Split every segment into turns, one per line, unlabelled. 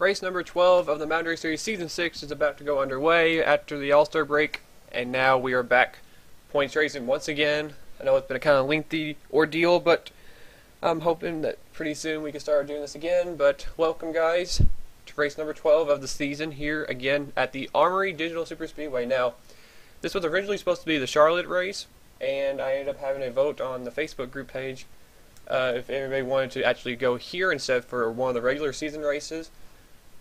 Race number 12 of the Mountain Race Series Season 6 is about to go underway after the All-Star break, and now we are back points racing once again. I know it's been a kind of lengthy ordeal, but I'm hoping that pretty soon we can start doing this again. But welcome, guys, to race number 12 of the season here again at the Armory Digital Superspeedway. Now, this was originally supposed to be the Charlotte race, and I ended up having a vote on the Facebook group page if everybody wanted to actually go here instead for one of the regular season races.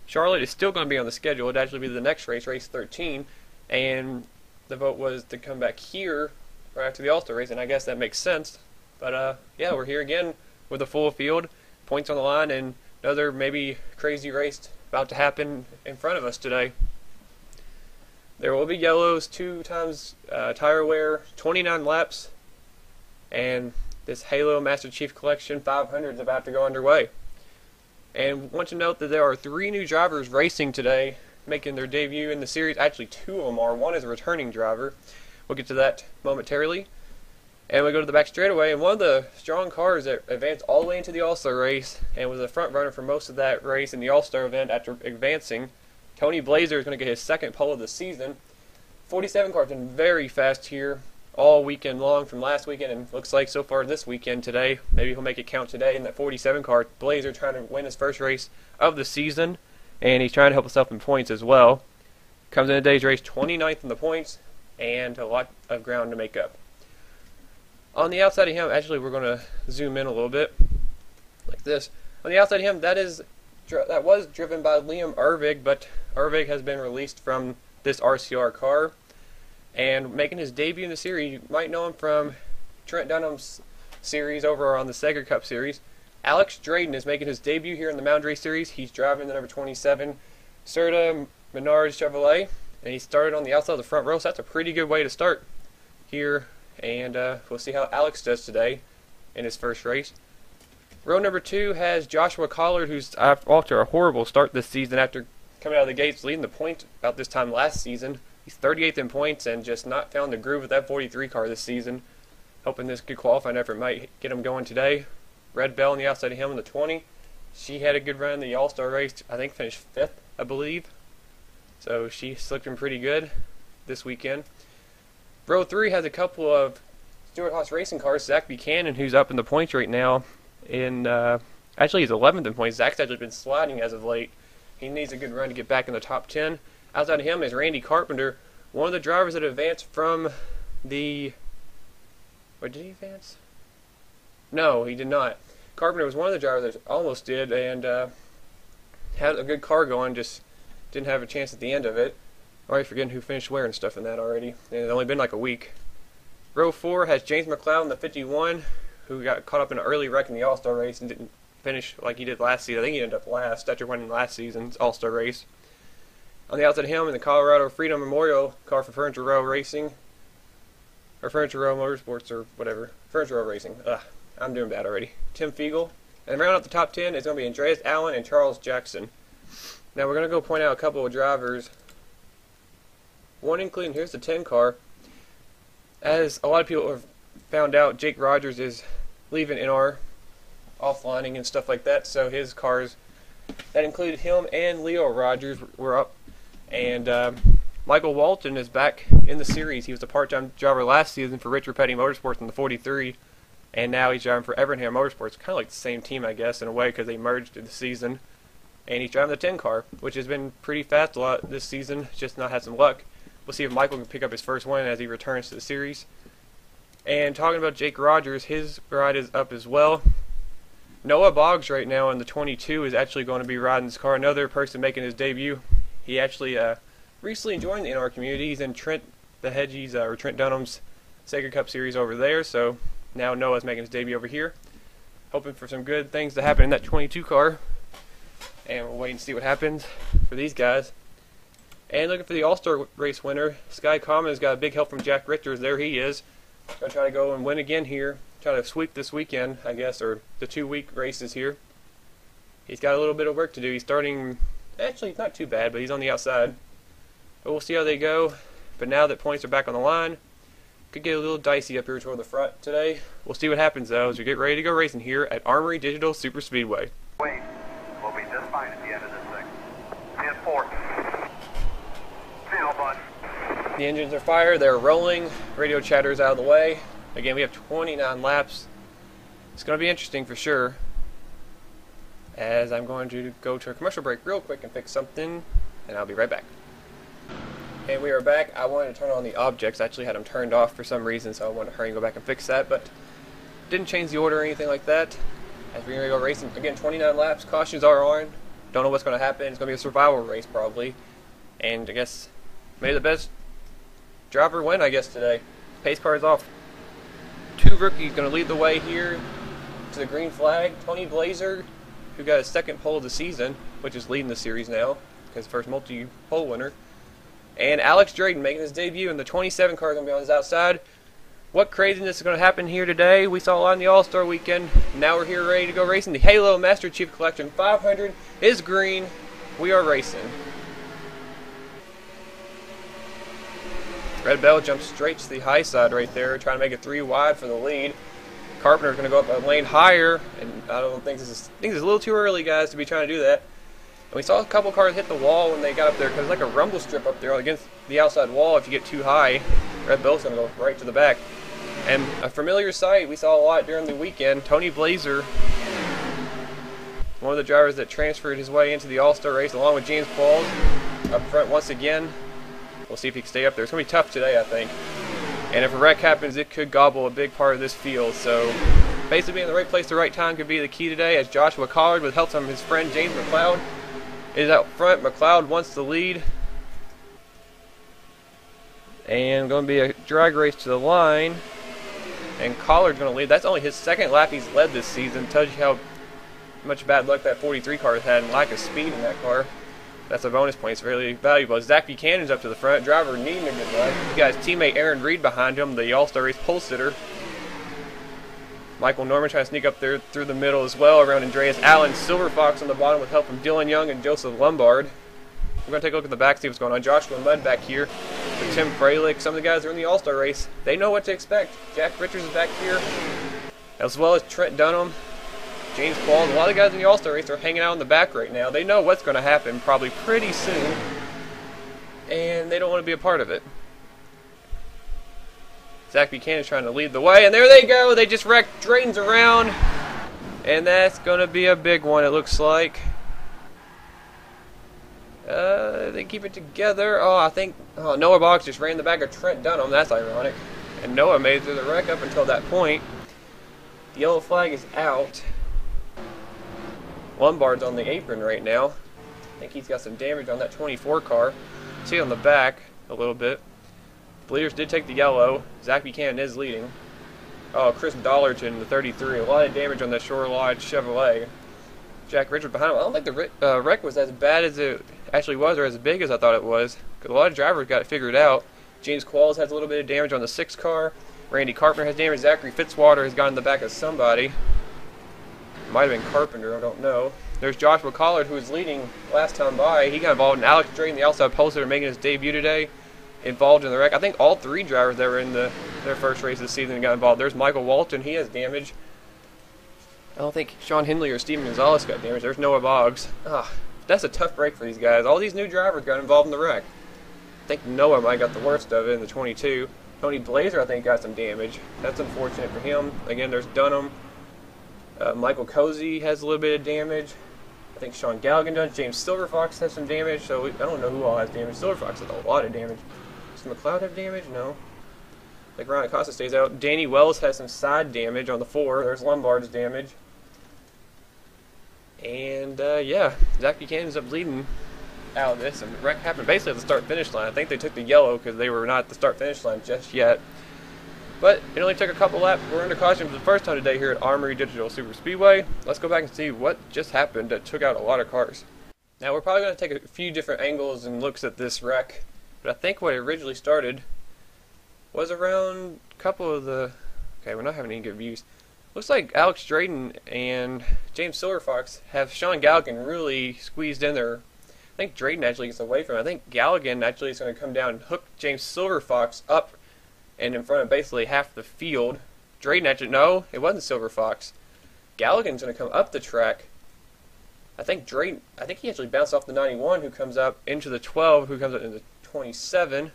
Charlotte is still going to be on the schedule. It'd actually be the next race, race 13, and the vote was to come back here right after the All-Star race, and I guess that makes sense. But yeah, we're here again with a full field, points on the line, and another maybe crazy race about to happen in front of us today. There will be yellows, 2 times tire wear, 29 laps, and this Halo Master Chief Collection 500 is about to go underway. And want to note that there are 3 new drivers racing today, making their debut in the series. Actually, 2 of them are. One is a returning driver. We'll get to that momentarily. And we go to the back straightaway, and one of the strong cars that advanced all the way into the All-Star race and was a front runner for most of that race in the All-Star event after advancing, Tony Blazer is going to get his second pole of the season. 47 car's been very fast here all weekend long from last weekend, and looks like so far this weekend today. Maybe he'll make it count today in that 47 car. Blazer trying to win his first race of the season, and he's trying to help himself in points as well. Comes in today's race 29th in the points, and a lot of ground to make up. On the outside of him, actually we're going to zoom in a little bit, like this. On the outside of him, that was driven by Liam Ervig, but Ervig has been released from this RCR car. And making his debut in the series, you might know him from Trent Dunham's series over on the Sega Cup series. Alex Drayden is making his debut here in the Mountain Race Series. He's driving the number 27 Serta Menards Chevrolet, and he started on the outside of the front row, so that's a pretty good way to start here. And we'll see how Alex does today in his first race. Row number 2 has Joshua Collard, who's off to a horrible start this season after coming out of the gates leading the points about this time last season. He's 38th in points and just not found the groove with that 43 car this season. Hoping this good qualifying effort might get him going today. Red Bell on the outside of him in the 20. She had a good run in the All-Star race. I think finished 5th, I believe. So she's looking pretty good this weekend. Row 3 has a couple of Stewart Haas racing cars. Zach Buchanan, who's up in the points right now. Actually, he's 11th in points. Zach's actually been sliding as of late. He needs a good run to get back in the top 10. Outside of him is Randy Carpenter, one of the drivers that advanced from the... Or did he advance? No, he did not. Carpenter was one of the drivers that almost did and had a good car going, just didn't have a chance at the end of it. Already forgetting who finished where and stuff in that already. And it's only been like a week. Row 4 has James McLeod in the 51, who got caught up in an early wreck in the All-Star race and didn't finish like he did last season. I think he ended up last after winning last season's All-Star race. On the outside of him in the Colorado Freedom Memorial car for Furniture Row Racing, or Furniture Row Motorsports, or whatever. Furniture Row Racing. I'm doing bad already. Tim Fiegel. And round out the top 10 is going to be Andreas Allen and Charles Jackson. Now we're going to go point out a couple of drivers. One including, here's the 10 car. As a lot of people have found out, Jake Rogers is leaving NR, offlining and stuff like that, so his cars that included him and Leo Rogers were up. And Michael Walton is back in the series. He was a part-time driver last season for Richard Petty Motorsports in the 43, and now he's driving for Evernham Motorsports. Kind of like the same team, I guess, in a way, because they merged in the season. And he's driving the 10 car, which has been pretty fast a lot this season, just not had some luck. We'll see if Michael can pick up his first win as he returns to the series. And talking about Jake Rogers, his ride is up as well. Noah Boggs right now in the 22 is actually going to be riding this car. Another person making his debut. He actually recently joined the NR community. He's in Trent Dunham's Sega Cup series over there. So now Noah's making his debut over here. Hoping for some good things to happen in that 22 car. And we'll wait and see what happens for these guys. And looking for the All-Star race winner, Sky Common has got a big help from Jack Richters. There he is. Going to try to go and win again here. Try to sweep this weekend, I guess, or the 2-week races here. He's got a little bit of work to do. He's starting, actually not too bad, but he's on the outside. But we'll see how they go. But now that points are back on the line, could get a little dicey up here toward the front today. We'll see what happens though as we get ready to go racing here at Armory Digital Superspeedway.
Wait, we'll be just fine at the end of this thing.
The engines are fired, they're rolling, radio chatter's out of the way. Again, we have 29 laps. It's going to be interesting for sure, as I'm going to go to a commercial break real quick and fix something, and I'll be right back. And we are back. I wanted to turn on the objects. I actually had them turned off for some reason, so I wanted to hurry and go back and fix that, but didn't change the order or anything like that. As we're going to go racing, again, 29 laps, cautions are on. Don't know what's going to happen. It's going to be a survival race probably, and I guess may the best driver win, I guess, today. Pace car is off. Two rookies going to lead the way here to the green flag. Tony Blazer, who got his second pole of the season, which is leading the series now, because the first multi-pole winner. And Alex Drayton making his debut, and the 27 car is going to be on his outside. What craziness is going to happen here today? We saw a lot in the All-Star weekend. Now we're here ready to go racing. The Halo Master Chief Collection 500 is green. We are racing. Red Bell jumps straight to the high side right there, trying to make it 3 wide for the lead. Carpenter's going to go up a lane higher, and I don't think this is. I think it's a little too early, guys, to be trying to do that. And we saw a couple cars hit the wall when they got up there, because there's like a rumble strip up there against the outside wall. If you get too high, Red Bell's going to go right to the back. And a familiar sight we saw a lot during the weekend. Tony Blazer, one of the drivers that transferred his way into the All-Star race, along with James Qualls, up front once again. We'll see if he can stay up there. It's going to be tough today, I think. And if a wreck happens, it could gobble a big part of this field. So basically being in the right place at the right time could be the key today, as Joshua Collard, with help from his friend James McLeod, is out front. McLeod wants the lead. And going to be a drag race to the line. And Collard's going to lead. That's only his second lap he's led this season. Tells you how much bad luck that 43 car has had and lack of speed in that car. That's a bonus point. It's really valuable. Zach Buchanan's up to the front. Driver needing a good run. He's got his teammate Aaron Reed behind him, the All-Star Race pole sitter. Michael Norman trying to sneak up there through the middle as well around Andreas Allen. Silver Fox on the bottom with help from Dylan Young and Joseph Lombard. We're going to take a look at the back, see what's going on. Joshua Mudd back here with Tim Freilich. Some of the guys that are in the All-Star Race, they know what to expect. Jack Richards is back here, as well as Trent Dunham. James Qualls, a lot of the guys in the All-Star race are hanging out in the back right now. They know what's going to happen probably pretty soon, and they don't want to be a part of it. Zach Buchanan's trying to lead the way, and there they go. They just wrecked Drayton's around, and that's going to be a big one, it looks like. They keep it together. Oh, I think Noah Boggs just ran the back of Trent Dunham. That's ironic. And Noah made it through the wreck up until that point. The yellow flag is out. Lombard's on the apron right now. I think he's got some damage on that 24 car. See it on the back a little bit. Bleeders did take the yellow. Zach Buchanan is leading. Oh, Chris Dollarton, the 33. A lot of damage on that Shore Lodge Chevrolet. Jack Richards behind him. I don't think the wreck was as bad as it actually was, or as big as I thought it was, because a lot of drivers got it figured out. James Qualls has a little bit of damage on the 6 car. Randy Carpenter has damage. Zachary Fitzwater has gotten in the back of somebody. Might have been Carpenter, I don't know. There's Joshua Collard, who was leading last time by. He got involved in Alex Drayton, the outside pole sitter, making his debut today, involved in the wreck. I think all 3 drivers that were in their first race this season got involved. There's Michael Walton, he has damage. I don't think Sean Hindley or Steven Gonzalez got damage. There's Noah Boggs. That's a tough break for these guys. All these new drivers got involved in the wreck. I think Noah might got the worst of it in the 22. Tony Blazer, I think, got some damage. That's unfortunate for him. Again, there's Dunham. Michael Cozy has a little bit of damage. I think Sean Galligan does. James Silverfox has some damage. So I don't know who all has damage. Silverfox has a lot of damage. Does McLeod have damage? No. I think Ryan Acosta stays out. Danny Wells has some side damage on the 4. There's Lombard's damage. And, yeah, Zach Buchanan's up leading out of this. And the wreck happened basically at the start-finish line. I think they took the yellow because they were not at the start-finish line just yet. But it only took a couple laps. We're under caution for the first time today here at Armory Digital Superspeedway. Let's go back and see what just happened that took out a lot of cars. Now, we're probably going to take a few different angles and looks at this wreck. But I think what it originally started was around a couple of the... Okay, we're not having any good views. Looks like Alex Drayton and James Silverfox have Sean Galligan really squeezed in there. I think Drayton actually gets away from it. I think Galligan actually is going to come down and hook James Silverfox up and in front of basically half the field. Drayton actually, no, it wasn't Silverfox. Galligan's going to come up the track. I think he actually bounced off the 91 who comes up into the 12, who comes up into the 27.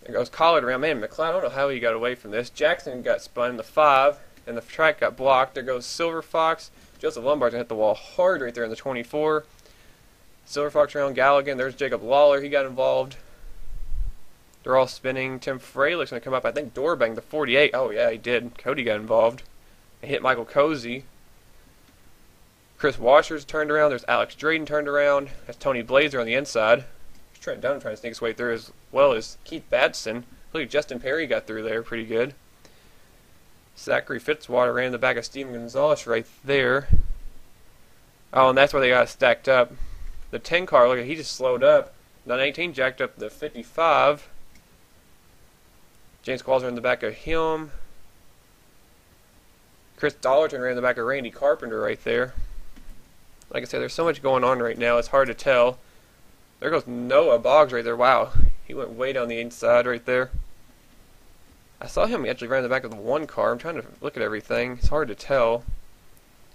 There goes Collard around. Man, McLeod, I don't know how he got away from this. Jackson got spun in the 5, and the track got blocked. There goes Silver Fox. Joseph Lombard's going to hit the wall hard right there in the 24. Silver Fox around Galligan. There's Jacob Lawler. He got involved. They're all spinning. Tim Fralick's going to come up. I think Door banged the 48. Oh, yeah, he did. Cody got involved. He hit Michael Cozy. Chris Washer's turned around. There's Alex Drayden turned around. That's Tony Blazer on the inside. Trent Dunn trying to sneak his way through, as well as Keith Batson. Look at Justin Perry got through there pretty good. Zachary Fitzwater ran in the back of Steven Gonzalez right there. Oh, and that's where they got stacked up. The 10 car, look at, he just slowed up. The 19 jacked up the 55. James Qualls in the back of him. Chris Dollarton ran in the back of Randy Carpenter right there. Like I said, there's so much going on right now, it's hard to tell. There goes Noah Boggs right there. Wow, he went way down the inside right there. I saw him actually ran in the back of the 1 car. I'm trying to look at everything. It's hard to tell.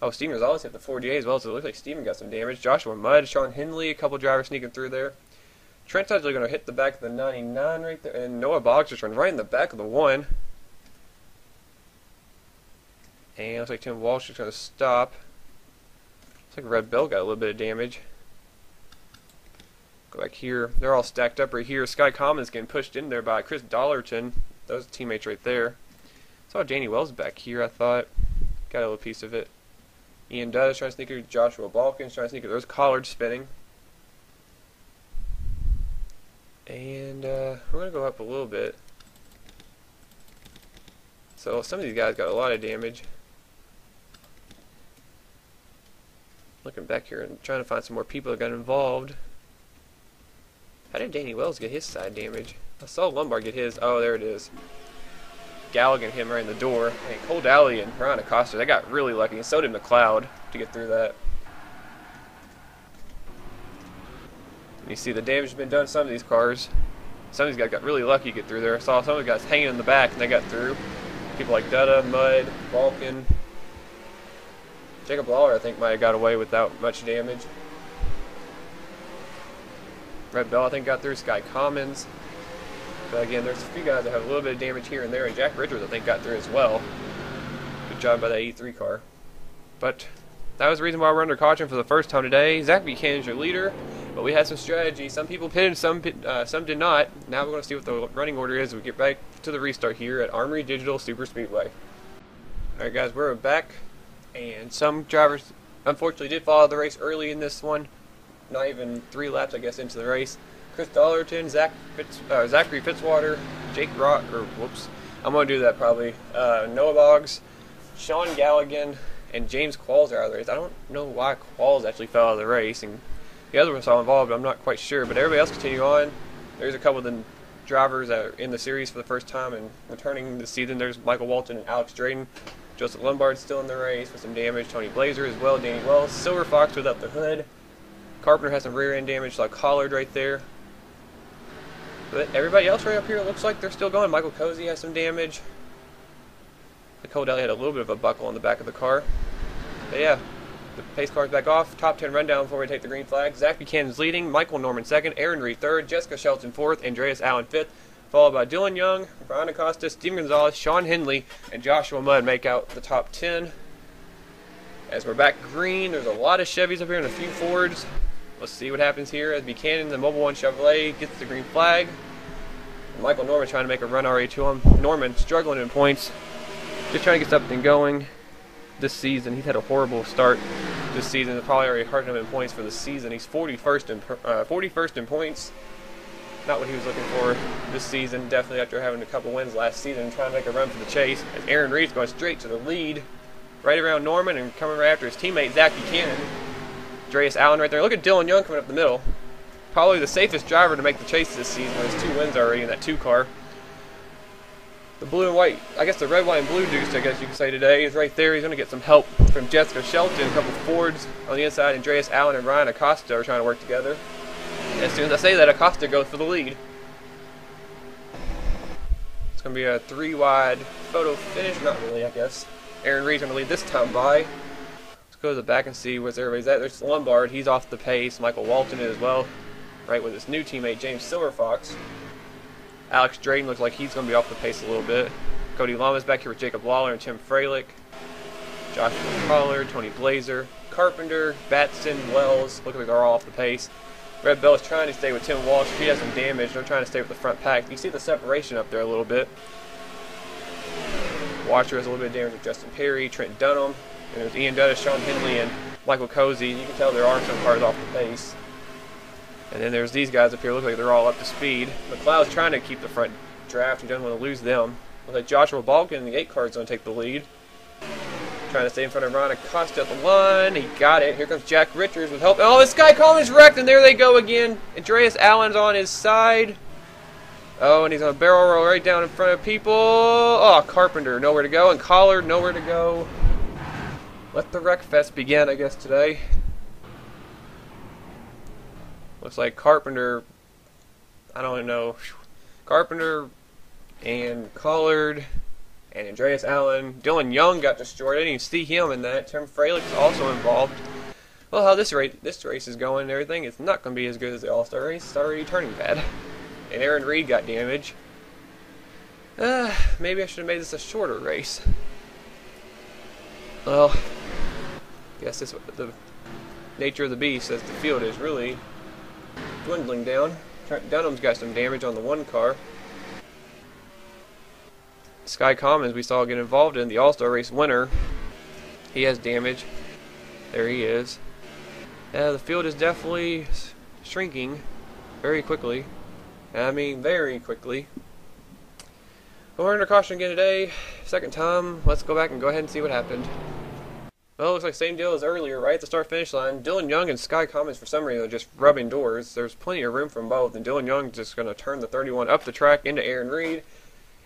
Oh, Steven Gonzalez hit the 48 as well, so it looks like Steven got some damage. Joshua Mudd, Sean Henley, a couple drivers sneaking through there. Trent's actually going to hit the back of the 99 right there, and Noah Boggs just ran right in the back of the 1. And it looks like Tim Walsh is going to stop. Looks like Red Bell got a little bit of damage. Go back here. They're all stacked up right here. Sky Commons getting pushed in there by Chris Dollarton. Those teammates right there. Saw Danny Wells back here, I thought. Got a little piece of it. Ian Dudds trying to sneak it. Joshua Balkins trying to sneak it. There's Collard spinning. And we're going to go up a little bit. So some of these guys got a lot of damage. Looking back here and trying to find some more people that got involved. How did Danny Wells get his side damage? I saw Lombard get his. Oh, there it is. Galligan him right in the door. Hey, Cole Daly and Ryan Acosta, they got really lucky, and so did McLeod to get through that. And you see the damage has been done to some of these cars. Some of these guys got really lucky to get through there. I saw some of the guys hanging in the back, and they got through. People like Dutta, Mudd, Balkan. Jacob Lawler, I think, might have got away without much damage. Red Bell, I think, got through. Sky Commons. But again, there's a few guys that have a little bit of damage here and there, and Jack Richards, I think, got through as well. Good job by that E3 car. But that was the reason why we're under caution for the first time today. Zach Buchanan's your leader, but we had some strategy. Some people pitted, some did not. Now we're going to see what the running order is as we get back to the restart here at Armory Digital Superspeedway. Alright guys, we're back, and some drivers unfortunately did follow the race early in this one. Not even 3 laps, I guess, into the race. Chris Dollarton, Zachary Fitzwater, Jake Rock, I'm going to do that probably. Noah Boggs, Sean Galligan, and James Qualls are out of the race. I don't know why Qualls actually fell out of the race, and the other ones all involved, I'm not quite sure, but everybody else continue on. There's a couple of the drivers that are in the series for the first time and returning this season. There's Michael Walton and Alex Drayden. Joseph Lombard's still in the race with some damage. Tony Blazer as well, Danny Wells. Silver Fox without the hood. Carpenter has some rear end damage, like Collard right there. But everybody else right up here, it looks like they're still going. Michael Cozy has some damage. The Cole Daly had a little bit of a buckle on the back of the car. But yeah, the pace car's back off. Top 10 rundown before we take the green flag. Zach Buchanan's leading, Michael Norman second, Aaron Reed third, Jessica Shelton fourth, Andreas Allen fifth, followed by Dylan Young, Brian Acosta, Steven Gonzalez, Sean Henley, and Joshua Mudd make out the top 10. As we're back green, there's a lot of Chevys up here and a few Fords. Let's see what happens here as Buchanan, the Mobile One Chevrolet, gets the green flag. And Michael Norman trying to make a run already to him. Norman struggling in points, just trying to get something going this season. He's had a horrible start this season. It's probably already hurting him in points for the season. He's 41st in points. Not what he was looking for this season. Definitely after having a couple wins last season, trying to make a run for the chase. As Aaron Reed's going straight to the lead, right around Norman, and coming right after his teammate Zach Buchanan. Andreas Allen right there. Look at Dylan Young coming up the middle. Probably the safest driver to make the chase this season. There's 2 wins already in that 2 car. The blue and white, I guess the red, white, and blue deuce, I guess you could say today, is right there. He's going to get some help from Jessica Shelton, a couple Fords on the inside. Andreas Allen and Ryan Acosta are trying to work together. And as soon as I say that, Acosta goes for the lead. It's going to be a 3-wide photo finish. Not really, I guess. Aaron Reed's going to lead this time by. Go to the back and see where everybody's at. There's Lombard, he's off the pace. Michael Walton as well, right with his new teammate James Silverfox. Alex Drayton looks like he's going to be off the pace a little bit. Cody Lamas back here with Jacob Lawler and Tim Freilich. Joshua Collard, Tony Blazer, Carpenter, Batson, Wells, look like they're all off the pace. Red Bell is trying to stay with Tim Walsh. He has some damage. They're trying to stay with the front pack. You see the separation up there a little bit. Washer has a little bit of damage with Justin Perry, Trent Dunham, and there's Ian Dutta, Sean Henley, and Michael Cozy. You can tell there are some cars off the pace. And then there's these guys up here. Look like they're all up to speed. McLeod's trying to keep the front draft. He doesn't want to lose them. Looks like Joshua Balkin in the 8 car is going to take the lead. Trying to stay in front of Ron Acosta at the line. He got it. Here comes Jack Richards with help. Oh, this guy Collins wrecked, and there they go again. Andreas Allen's on his side. Oh, and he's on a barrel roll right down in front of people. Oh, Carpenter, nowhere to go. And Collard, nowhere to go. Let the wreck fest begin, I guess, today. Looks like Carpenter, I don't know. Carpenter and Collard and Andreas Allen. Dylan Young got destroyed. I didn't even see him in that. Tim Freilich is also involved. Well, how this race is going and everything, it's not going to be as good as the All-Star race. It's already turning bad. And Aaron Reed got damage. Maybe I should have made this a shorter race. Well, I guess this the nature of the beast, as the field is really dwindling down. Trent Dunham's got some damage on the 1 car. Sky Commons we saw get involved in the All-Star race winner. He has damage. There he is. The field is definitely shrinking very quickly. I mean, very quickly. But we're under caution again today. Second time. Let's go back and go ahead and see what happened. Well, it looks like same deal as earlier, right at the start-finish line. Dylan Young and Sky Commons, for some reason, are just rubbing doors. There's plenty of room from both, and Dylan Young just going to turn the 31 up the track into Aaron Reed.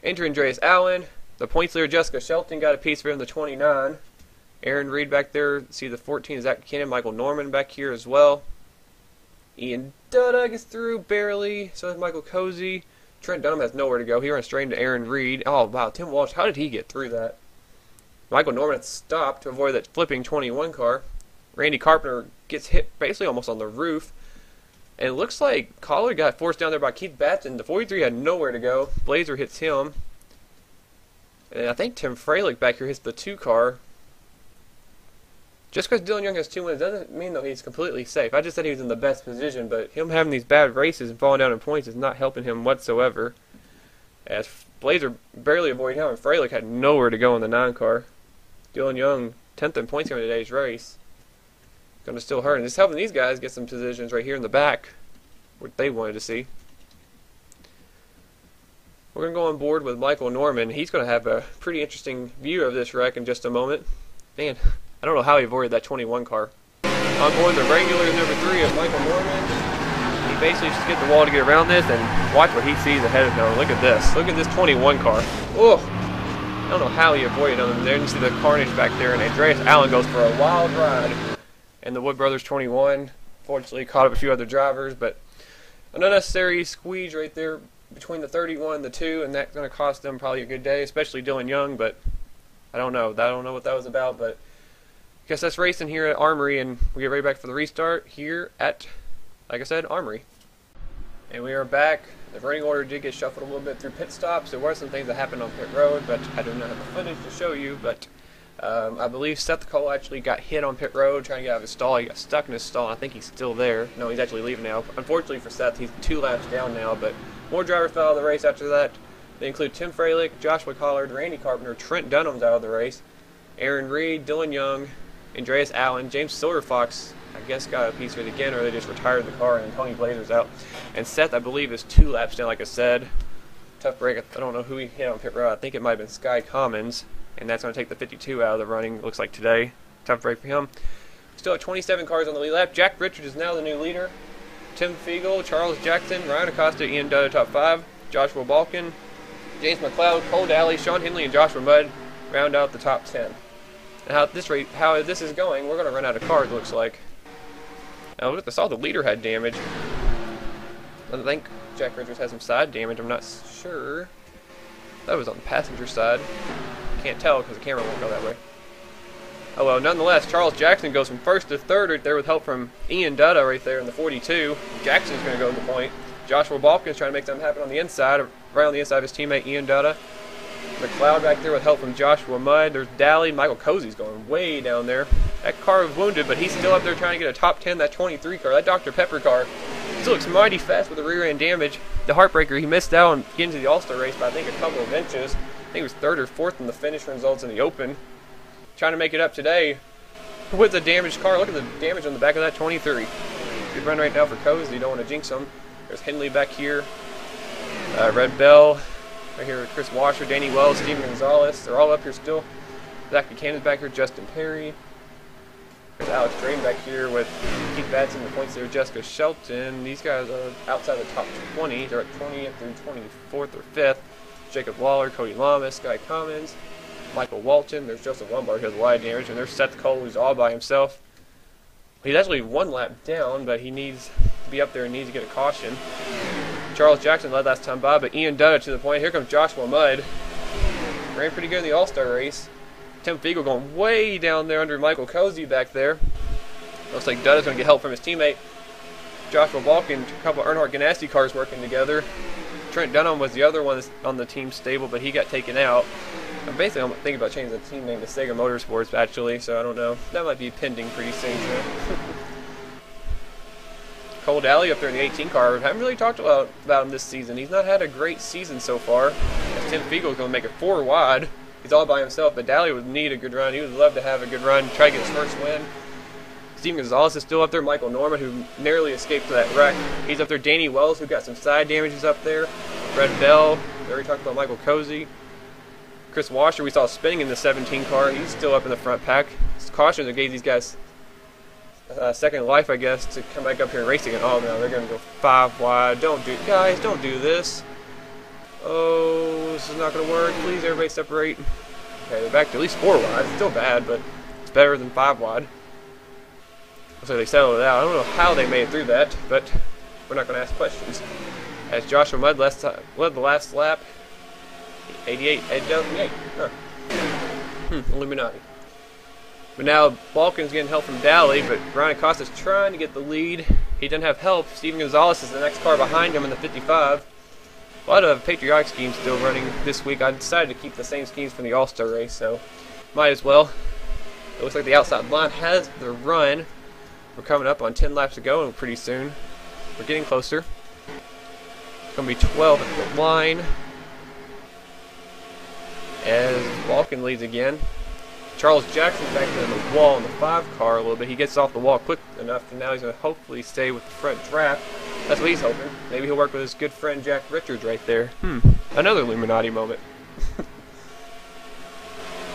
Enter Andreas Allen. The points leader, Jessica Shelton, got a piece for him, the 29. Aaron Reed back there. See the 14, Zach McKinnon. Michael Norman back here as well. Ian Dutta gets through, barely. So does Michael Cozy. Trent Dunham has nowhere to go. He ran straight into Aaron Reed. Oh, wow. Tim Walsh, how did he get through that? Michael Norman had stopped to avoid that flipping 21 car. Randy Carpenter gets hit basically almost on the roof. And it looks like Collard got forced down there by Keith Batson. The 43 had nowhere to go. Blazer hits him. And I think Tim Freilich back here hits the 2 car. Just because Dylan Young has 2 wins doesn't mean, though, he's completely safe. I just said he was in the best position, but him having these bad races and falling down in points is not helping him whatsoever. As Blazer barely avoided him, and Freilich had nowhere to go in the 9 car. Dylan Young, 10th in points in today's race. Going to still hurt. And it's helping these guys get some positions right here in the back, what they wanted to see. We're going to go on board with Michael Norman. He's going to have a pretty interesting view of this wreck in just a moment. Man, I don't know how he avoided that 21 car. On board the regular number 3 of Michael Norman. He basically just get the wall to get around this and watch what he sees ahead of him. Look at this. Look at this 21 car. Oh, I don't know how he avoided them. And there you see the carnage back there. And Andreas Allen goes for a wild ride. And the Wood Brothers 21, fortunately, caught up a few other drivers, but an unnecessary squeeze right there between the 31 and the 2, and that's going to cost them probably a good day, especially Dylan Young, but I don't know. I don't know what that was about, but I guess that's racing here at Armory, and we get ready back for the restart here at, like I said, Armory. And we are back. The running order did get shuffled a little bit through pit stops. There were some things that happened on pit road, but I do not have the footage to show you, but I believe Seth Cole actually got hit on pit road trying to get out of his stall. He got stuck in his stall. I think he's still there. No, he's actually leaving now. Unfortunately for Seth, he's 2 laps down now, but more drivers fell out of the race after that. They include Tim Freilich, Joshua Collard, Randy Carpenter, Trent Dunham's out of the race, Aaron Reed, Dylan Young, Andreas Allen, James Silverfox, I guess got a piece of it again, or they just retired the car, and Tony Blazer's out. And Seth, I believe, is 2 laps down, like I said. Tough break. I don't know who he hit on pit road. I think it might have been Sky Commons. And that's going to take the 52 out of the running, looks like today. Tough break for him. Still at 27 cars on the lead lap. Jack Richards is now the new leader. Tim Fiegel, Charles Jackson, Ryan Acosta, Ian Dutta top 5. Joshua Balkin, James McLeod, Cole Daly, Sean Henley, and Joshua Mudd round out the top 10. And how this is going, we're going to run out of cars, looks like. Now, I saw the leader had damage. I think Jack Richards has some side damage. I'm not sure. That was on the passenger side. Can't tell because the camera won't go that way. Oh well, nonetheless, Charles Jackson goes from 1st to 3rd right there with help from Ian Dutta right there in the 42. Jackson's going to go to the point. Joshua Balkin's trying to make something happen on the inside. right on the inside of his teammate Ian Dutta. McLeod back there with help from Joshua Mudd. There's Daly. Michael Cozy's going way down there. That car was wounded, but he's still up there trying to get a top 10. That 23 car, that Dr. Pepper car, still looks mighty fast with the rear end damage. The Heartbreaker, he missed out on getting to the All-Star race by I think a couple of inches. I think he was 3rd or 4th in the finish results in the Open. Trying to make it up today with a damaged car. Look at the damage on the back of that 23. Good run right now for Cozy. You don't want to jinx him. There's Henley back here. Red Bell. Right here with Chris Washer, Danny Wells, Steven Gonzalez. They're all up here still. Zach Buchanan's back here, Justin Perry. There's Alex Drain back here with Keith Batson, the points there, Jessica Shelton. These guys are outside the top 20. They're at 20th through 24th or 5th. Jacob Waller, Cody Lamas, Guy Commons, Michael Walton. There's Joseph Lombard who has wide damage. And there's Seth Cole who's all by himself. He's actually 1 lap down, but he needs to be up there and needs to get a caution. Charles Jackson led last time by, but Ian Dutta to the point. Here comes Joshua Mudd. Ran pretty good in the All-Star race. Tim Fiegel going way down there under Michael Cozy back there. Looks like Dutta's going to get help from his teammate. Joshua Balkin, a couple of Earnhardt Ganassi cars working together. Trent Dunham was the other one on the team stable, but he got taken out. I'm thinking about changing the team name to Sega Motorsports, actually, so I don't know. That might be pending pretty soon. So. Cole Daly up there in the 18 car. I haven't really talked about him this season. He's not had a great season so far. As Tim Fiegel's going to make it 4 wide. He's all by himself, but Daly would need a good run. He would love to have a good run, try to get his first win. Steven Gonzalez is still up there. Michael Norman, who narrowly escaped that wreck. He's up there. Danny Wells, who got some side damages up there. Red Bell. We already talked about Michael Cozy. Chris Washer, we saw spinning in the 17 car. He's still up in the front pack. It's caution that gave these guys second life, I guess, to come back up here and race again. Oh no, they're going to go 5 wide. Guys, don't do this. Oh, this is not going to work. Please, everybody separate. Okay, they're back to at least 4 wide. It's still bad, but it's better than 5 wide. So they settled it out. I don't know how they made it through that, but we're not going to ask questions. As Joshua Mudd led the last lap, 88, edged out the 8. Huh. Illuminati. But now Balkin's getting help from Daly, but Brian Acosta's trying to get the lead. He doesn't have help. Steven Gonzalez is the next car behind him in the 55. A lot of patriotic schemes still running this week. I decided to keep the same schemes from the All-Star race, so might as well. It looks like the outside line has the run. We're coming up on 10 laps to go, and pretty soon we're getting closer. It's going to be 12 at the line. As Balkin leads again. Charles Jackson's back to the wall in the 5 car a little bit. He gets off the wall quick enough, and now he's going to hopefully stay with the front draft. That's what he's hoping. Maybe he'll work with his good friend Jack Richards right there. Another Illuminati moment.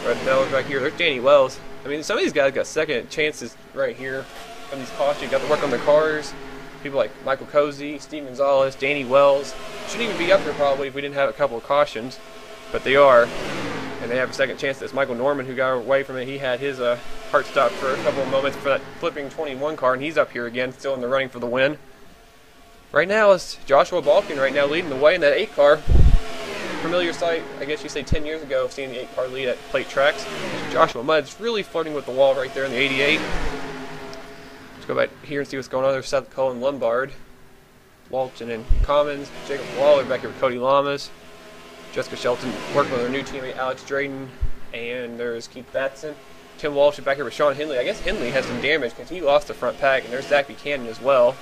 Red Bell's back here. There's Danny Wells. I mean, some of these guys got second chances right here from these cautions. Got to work on their cars. People like Michael Cozy, Steve Gonzalez, Danny Wells. Shouldn't even be up here probably if we didn't have a couple of cautions. But they are. And they have a second chance. That's Michael Norman who got away from it. He had his heart stopped for a couple of moments for that flipping 21 car, and he's up here again, still in the running for the win. Right now it's Joshua Balkin right now leading the way in that 8 car. Familiar sight, I guess you say 10 years ago, seeing the 8 car lead at plate tracks. Joshua Mudd's really flirting with the wall right there in the 88. Let's go back here and see what's going on. There's Seth Cole and Lombard. Walton and Commons. Jacob Waller back here with Cody Lamas. Jessica Shelton working with her new teammate Alex Drayton. And there's Keith Batson. Tim Walsh is back here with Sean Henley. I guess Henley has some damage because he lost the front pack. And there's Zach Buchanan as well.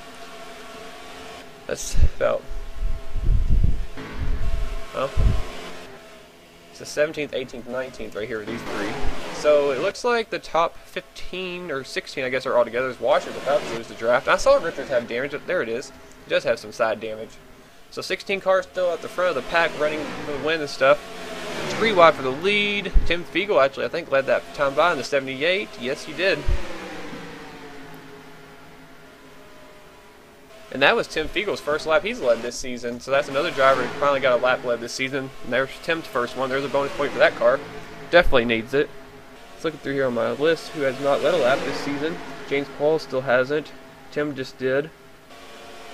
That's about... well, it's the 17th, 18th, 19th right here with these 3. So it looks like the top 15 or 16, I guess, are all together. Washer's about to lose the draft. I saw Richards have damage. There it is. He does have some side damage. So 16 cars still at the front of the pack running for the win and stuff. 3 wide for the lead. Tim Fiegel actually, I think, led that time by in the 78. Yes, he did. And that was Tim Fiegel's first lap he's led this season. So that's another driver who finally got a lap led this season. And there's Tim's first one. There's a bonus point for that car. Definitely needs it. Let's look through here on my list who has not led a lap this season. James Paul still hasn't. Tim just did.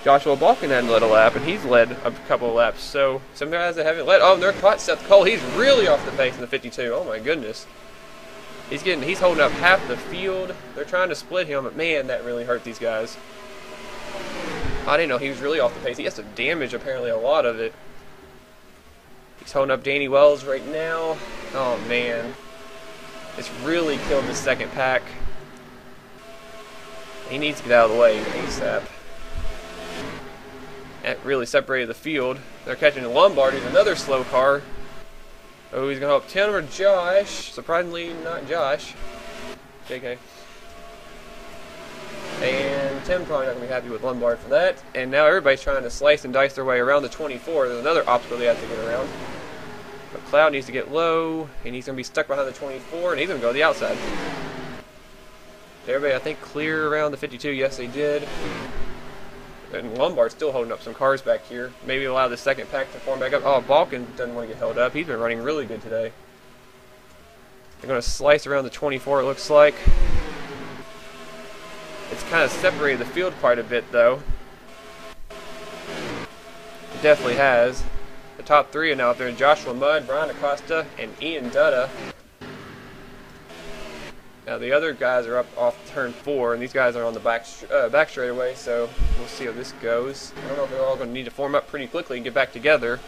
Joshua Balkin hadn't led a lap, and he's led a couple of laps. So some guys that haven't led. Oh, and they're caught Seth Cole. He's really off the pace in the 52. Oh my goodness. He's holding up half the field. They're trying to split him, but man, that really hurt these guys. I didn't know he was really off the pace. He has to damage apparently a lot of it. He's holding up Danny Wells right now. Oh man, it's really killed the second pack. He needs to get out of the way ASAP. That really separated the field. They're catching Lombard, who's another slow car. Oh, he's going to help Tim or Josh. Surprisingly, not Josh. JK. And Tim probably not going to be happy with Lombard for that. And now everybody's trying to slice and dice their way around the 24. There's another obstacle they have to get around. But Cloud needs to get low, and he's going to be stuck behind the 24, and he's going to go to the outside. Did everybody, I think, clear around the 52? Yes, they did. And Lombard's still holding up some cars back here. Maybe allow the second pack to form back up. Oh, Balkan doesn't want to get held up. He's been running really good today. They're going to slice around the 24, it looks like. It's kind of separated the field quite a bit, though. It definitely has. The top three are now up there: Joshua Mudd, Brian Acosta, and Ian Dutta. Now the other guys are up off turn 4, and these guys are on the back straightaway, so we'll see how this goes. I don't know if they're all going to need to form up pretty quickly and get back together.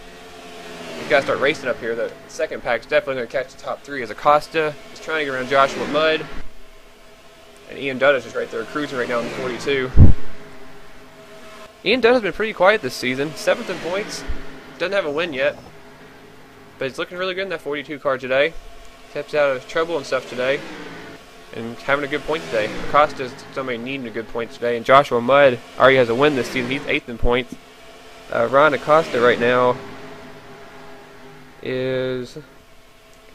These guys start racing up here. The second pack's definitely going to catch the top 3 as Acosta is trying to get around Joshua Mudd. And Ian Dutta's just right there cruising right now in the 42. Ian Dutta's been pretty quiet this season. 7th in points. Doesn't have a win yet. But he's looking really good in that 42 car today. Kept out of trouble and stuff today. And having a good point today. Acosta's somebody needing a good point today. And Joshua Mudd already has a win this season. He's 8th in points. Ron Acosta right now is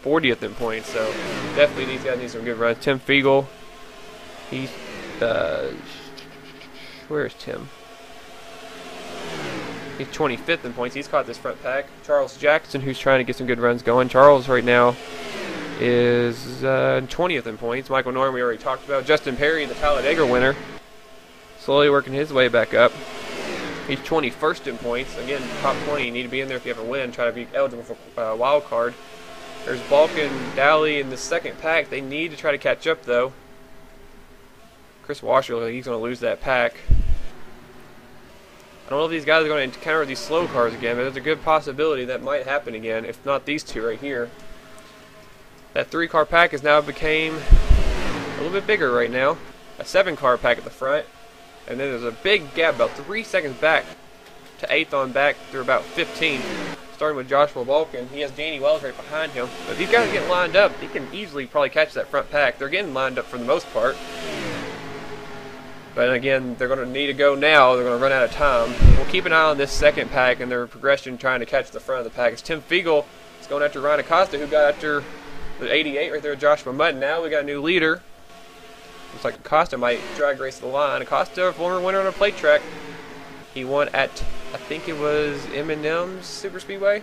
40th in points. So definitely these guys need some good runs. Tim Fiegel. He's where's Tim? He's 25th in points. He's caught this front pack. Charles Jackson, who's trying to get some good runs going. Charles right now is 20th in points. Michael Norman we already talked about. Justin Perry, the Talladega winner, slowly working his way back up. He's 21st in points. Again, top 20. You need to be in there if you have a win. Try to be eligible for a wild card. There's Balkan, Dowley in the second pack. They need to try to catch up though. Chris Washer, he's going to lose that pack. I don't know if these guys are going to encounter these slow cars again, but there's a good possibility that might happen again, if not these two right here. That 3-car pack has now became a little bit bigger right now. A 7-car pack at the front. And then there's a big gap, about 3 seconds back to 8th on back through about 15. Starting with Joshua Balkan. He has Danny Wells right behind him. But if these guys get lined up, they can easily probably catch that front pack. They're getting lined up for the most part. But again, they're going to need to go now. They're going to run out of time. We'll keep an eye on this second pack and their progression trying to catch the front of the pack. It's Tim Fiegel is going after Ryan Acosta, who got after the 88 right there, Joshua Mudd. Now we got a new leader. Looks like Acosta might drag race the line. Acosta, a former winner on a plate track. He won at, I think it was M&M's Superspeedway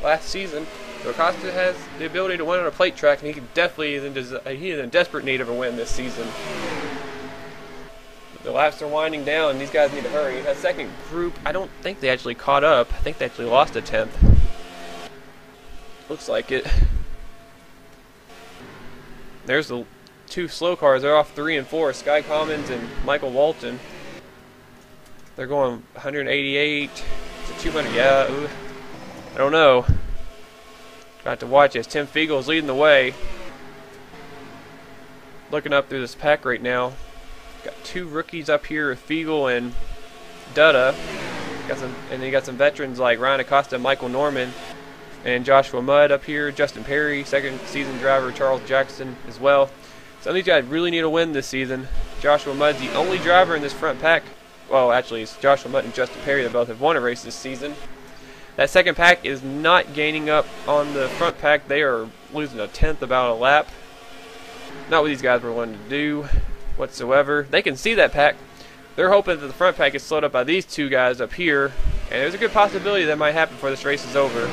last season. So Acosta has the ability to win on a plate track, and he could definitely he is in desperate need of a win this season. The laps are winding down, and these guys need to hurry. That second group, I don't think they actually caught up. I think they actually lost a 10th. Looks like it. There's the 2 slow cars. They're off 3 and 4. Sky Commons and Michael Walton. They're going 188 to 200. Yeah, ooh. I don't know. Got to watch as Tim Fiegel is leading the way. Looking up through this pack right now. Got 2 rookies up here, Fiegel and Dutta. And then you got some veterans like Ryan Acosta, Michael Norman, and Joshua Mudd up here. Justin Perry, second season driver, Charles Jackson as well. Some of these guys really need a win this season. Joshua Mudd's the only driver in this front pack. Well, actually, it's Joshua Mudd and Justin Perry that both have won a race this season. That second pack is not gaining up on the front pack. They are losing a 10th about a lap. Not what these guys were wanting to do whatsoever. They can see that pack. They're hoping that the front pack is slowed up by these 2 guys up here, and there's a good possibility that might happen before this race is over.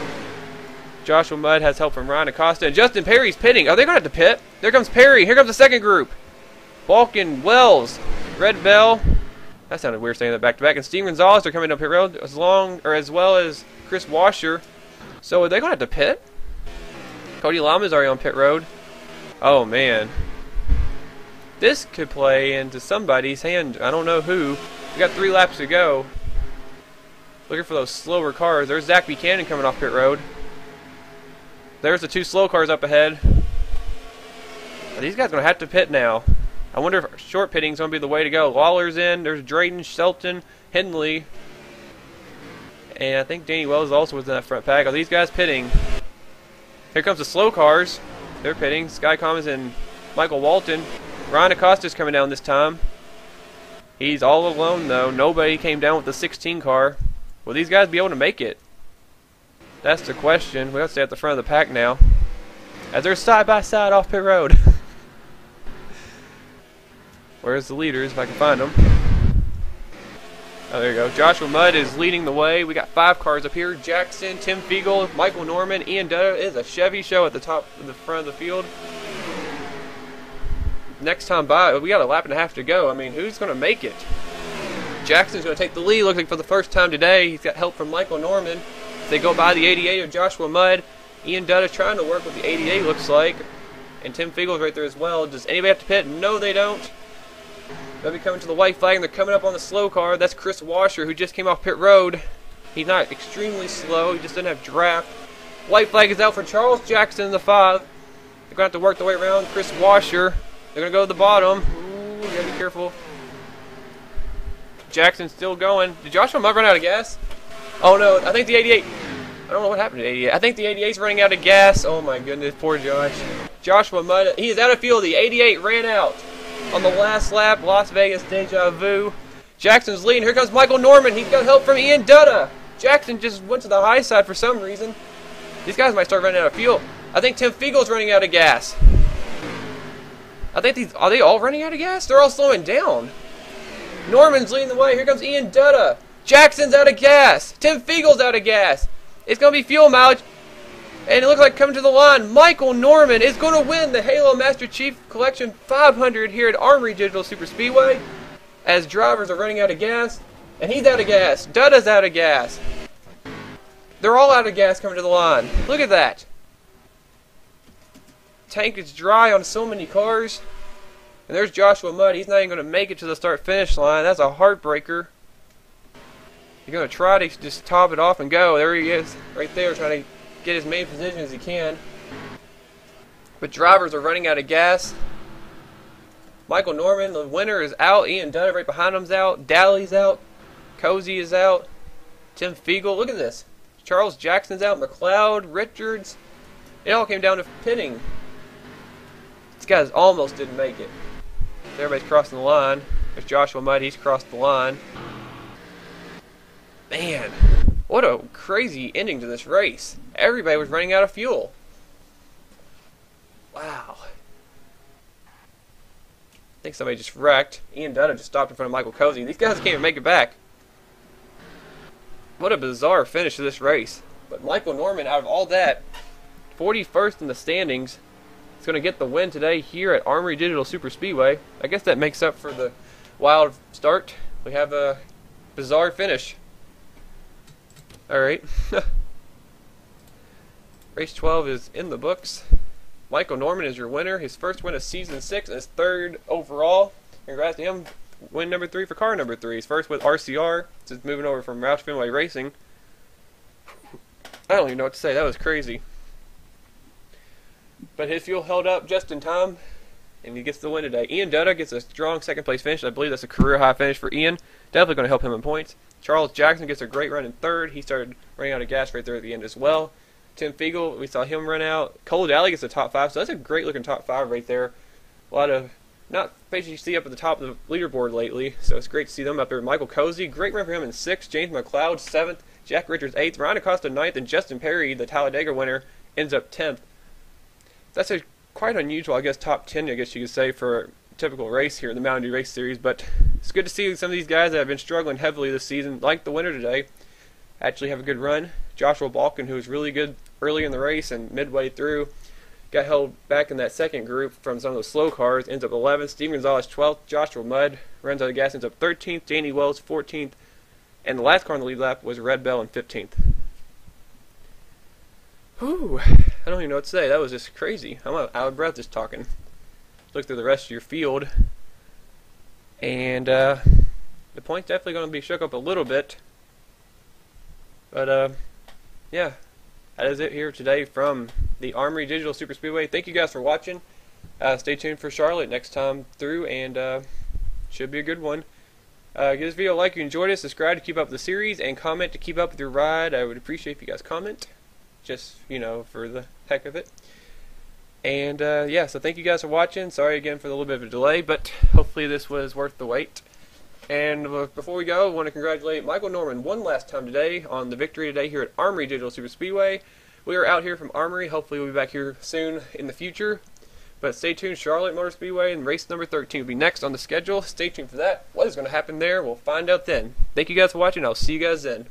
Joshua Mudd has help from Ryan Acosta, and Justin Perry's pitting. Oh, they're going to have to pit. There comes Perry. Here comes the second group. Balkan, Wells, Red Bell. That sounded weird saying that back-to-back. And Steve Gonzalez are coming up pit road as well as Chris Washer. So are they going to have to pit? Cody Lama's already on pit road. Oh, man. This could play into somebody's hand. I don't know who. We got 3 laps to go. Looking for those slower cars. There's Zach Buchanan coming off pit road. There's the two slow cars up ahead. These guys are going to have to pit now. I wonder if short pitting is going to be the way to go. Lawler's in. There's Drayden, Shelton, Henley. And I think Danny Wells also was in that front pack. Are these guys pitting? Here comes the slow cars. They're pitting. Sky Commons and Michael Walton. Ryan Acosta's coming down this time. He's all alone though. Nobody came down with the 16 car. Will these guys be able to make it? That's the question. We have to stay at the front of the pack now, as they're side by side off pit road. Where's the leaders, if I can find them? Oh, there you go. Joshua Mudd is leading the way. We got 5 cars up here. Jackson, Tim Fiegel, Michael Norman, Ian Dutta. It is a Chevy show at the top of the front of the field. Next time by, we got a lap and a half to go. I mean, who's going to make it? Jackson's going to take the lead. Looks like for the first time today. He's got help from Michael Norman. They go by the 88 of Joshua Mudd. Ian Dutta trying to work with the 88, looks like. And Tim Fiegel's right there as well. Does anybody have to pit? No, they don't. They'll be coming to the white flag, and they're coming up on the slow car. That's Chris Washer, who just came off pit road. He's not extremely slow. He just doesn't have draft. White flag is out for Charles Jackson in the 5. They're going to have to work their way around Chris Washer. They're going to go to the bottom. Ooh, you got to be careful. Jackson's still going. Did Joshua Mudd run out of gas? Oh, no. I think the 88... I don't know what happened to the 88. I think the 88's running out of gas. Oh, my goodness. Poor Josh. Joshua Mudd. He is out of fuel. The 88 ran out on the last lap. Las Vegas deja vu. Jackson's leading. Here comes Michael Norman. He's got help from Ian Dutta. Jackson just went to the high side for some reason. These guys might start running out of fuel. I think Tim Fiegel's running out of gas. I think these... Are they all running out of gas? They're all slowing down. Norman's leading the way. Here comes Ian Dutta. Jackson's out of gas. Tim Fiegel's out of gas. It's going to be fuel mileage. And it looks like coming to the line, Michael Norman is going to win the Halo Master Chief Collection 500 here at Armory Digital Superspeedway, as drivers are running out of gas. And he's out of gas. Dutta's out of gas. They're all out of gas coming to the line. Look at that. Tank is dry on so many cars. And there's Joshua Mudd. He's not even going to make it to the start-finish line. That's a heartbreaker. He's going to try to just top it off and go. There he is, right there, trying to get as many positions as he can. But drivers are running out of gas. Michael Norman, the winner, is out. Ian Dutta right behind him's out. Daly's out. Cozy is out. Tim Fiegel, look at this. Charles Jackson's out. McLeod, Richards. It all came down to pitting. These guys almost didn't make it. Everybody's crossing the line. There's Joshua Mudd. He's crossed the line. Man, what a crazy ending to this race. Everybody was running out of fuel. Wow. I think somebody just wrecked. Ian Dutta just stopped in front of Michael Cozy. These guys can't even make it back. What a bizarre finish to this race. But Michael Norman, out of all that, 41st in the standings, is going to get the win today here at Armory Digital Superspeedway. I guess that makes up for the wild start. We have a bizarre finish. Alright. Race 12 is in the books. Michael Norman is your winner. His first win of Season 6 and his 3rd overall. Congrats to him. Win number 3 for car number 3. His first with RCR. Since moving over from Roush Fenway Racing. I don't even know what to say. That was crazy. But his fuel held up just in time. And he gets the win today. Ian Dutta gets a strong 2nd place finish. I believe that's a career high finish for Ian. Definitely going to help him in points. Charles Jackson gets a great run in 3rd. He started running out of gas right there at the end as well. Tim Fiegel, we saw him run out. Cole Daly gets a top 5, so that's a great looking top 5 right there. A lot of, not basically see up at the top of the leaderboard lately, so it's great to see them up there. Michael Cozy, great run for him in 6th. James McLeod, 7th. Jack Richards, 8th. Ryan Acosta, 9th. And Justin Perry, the Talladega winner, ends up 10th. That's a quite unusual, I guess, top 10, I guess you could say, for a typical race here in the Mountain Dew Race Series, but it's good to see some of these guys that have been struggling heavily this season, like the winner today, actually have a good run. Joshua Balkin, who was really good early in the race and midway through, got held back in that 2nd group from some of the slow cars, ends up 11th. Steven Gonzalez, 12th. Joshua Mudd runs out of gas, ends up 13th. Danny Wells, 14th. And the last car on the lead lap was Red Bell in 15th. Whew, I don't even know what to say. That was just crazy. I'm out of breath just talking. Look through the rest of your field. And the point's definitely going to be shook up a little bit. But, yeah, that is it here today from the Armory Digital Superspeedway. Thank you guys for watching. Stay tuned for Charlotte next time through, and should be a good one. Give this video a like if you enjoyed it, subscribe to keep up with the series, and comment to keep up with your ride. I would appreciate if you guys comment, just, you know, for the heck of it. And yeah, so thank you guys for watching. Sorry again for the little bit of a delay, but hopefully this was worth the wait. And before we go, I want to congratulate Michael Norman one last time today on the victory today here at Armory Digital Superspeedway. We are out here from Armory. Hopefully we'll be back here soon in the future. But stay tuned, Charlotte Motor Speedway and race number 13 will be next on the schedule. Stay tuned for that. What is going to happen there? We'll find out then. Thank you guys for watching. I'll see you guys then.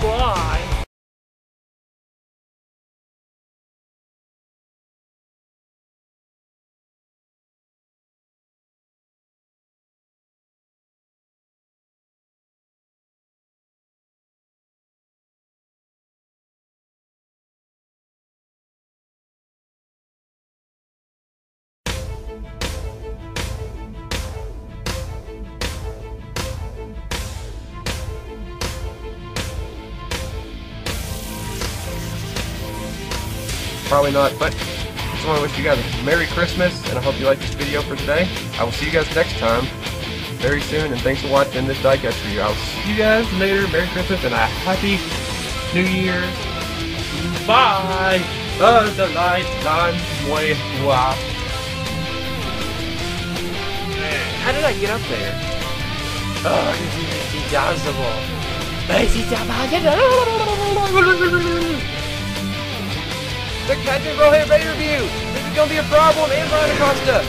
Bye. Probably not, but I just want to wish you guys a Merry Christmas, and I hope you like this video for today. I will see you guys next time, very soon, and thanks for watching this diecast for you. I will see you guys later. Merry Christmas and a Happy New Year. Bye! The lifetime way. Wow. How did I get up there? Oh, this is impossible. They're catching Bro Hey Ready Review. This is going to be a problem. And Brian Acosta.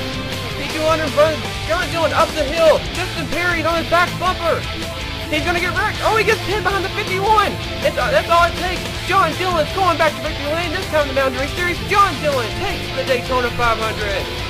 P200 in front of John Dillon up the hill. Justin Perry's on his back bumper. He's going to get wrecked. Oh, he gets pinned behind the 51. That's all it takes. John Dillon's going back to victory lane. This time in the Mountain Race Series, John Dillon takes the Daytona 500.